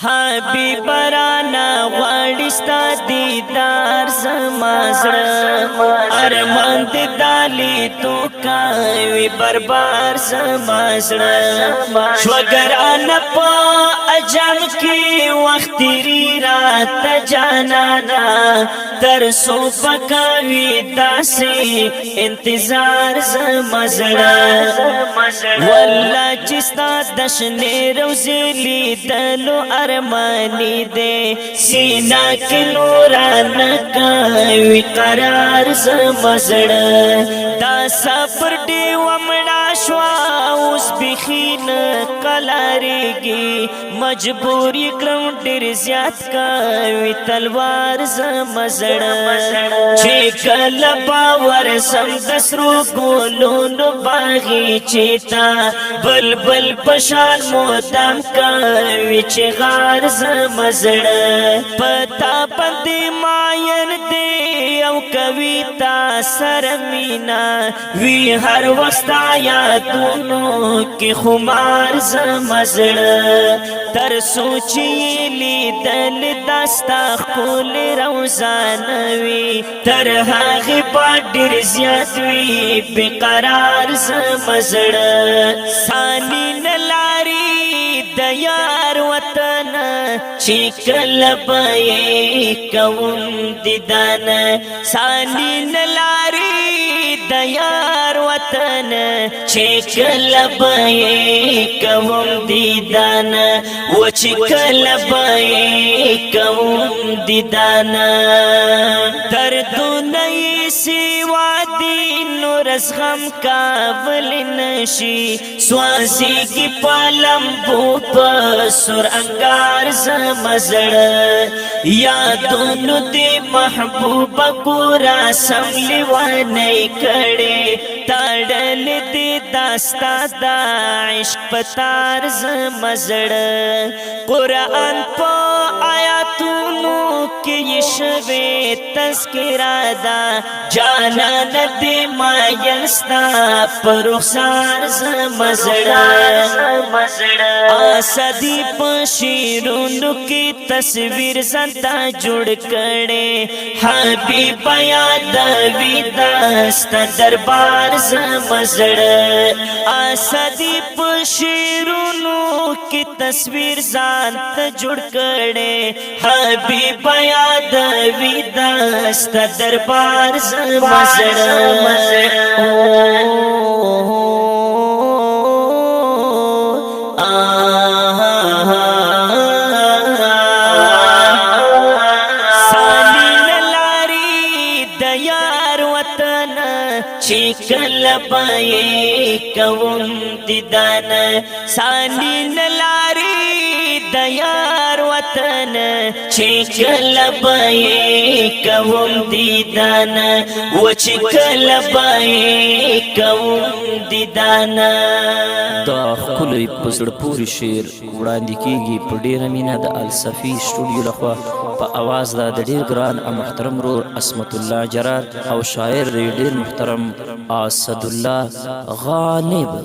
حبیب رانا غړستا دیدار زمازړه ارمان د دالی تو کوي بربار زمازړه شوګران په اجم کې وخت ری رات جانانا تر سو پکوي داسي انتظار زمازړه والله چستا دشنه روزلی دلو ارمانی دے سینا کی نوران کوي قرار زمزړ دا سفر دی ومړا شوا اوس بخین قلاریږي مجبوری کړم ډیر زیات کوي تلوار زمزړ چې کله باور سم دسرو ګولونو باغی چیتا بلبل پشان موتام کوي چې غار زمزړه پتا باندې ماین دی او کویتا سرمینا وی هر وخت یادونو کې خمار زمزړه تر سوچي لیدل داستا خپل روزانوي تر هغه پډیر زیات وی بقرار زمزړه سانی نلاری د یار وطن چې کله به کوم دیدن سانی نلاری د یار وطن چې کله به کوم دیدن و چې کله به کوم دیدن دردونه سیوا دی نورس غم کابل نشي سوازی کی پالم بوپ سر انگار زمزړه یادونو دی محبوب پورا سملی ونی کړي تړل دی داستا دا عشق پتار زمزړه قرآن په آیاتونو کې شوه تذکرہ دا جانا ندی مایستا پر رخسار زمزړه آسدی په شیرونو کې تصویر زنده جوړ کړي حبیب یاد وی داستا دربار زمزړه آسدی په شیرونو کې تصویر زنده جوړ کړي حبیب یاد وی داستا دربار زمزړه چې کله به کوم دیدن سانی نلاری د یار وطن چې کله به کوم دیدن و چې کله به کوم دیدن دا خپل پسړ پوری شعر وړاندې کیږي په ډیره مینه د الصفی سټوډیو لخوا په आवाज د ډیر ګران او محترم رور اسمت الله جرار او شاعر ډیر محترم اسد الله غالب.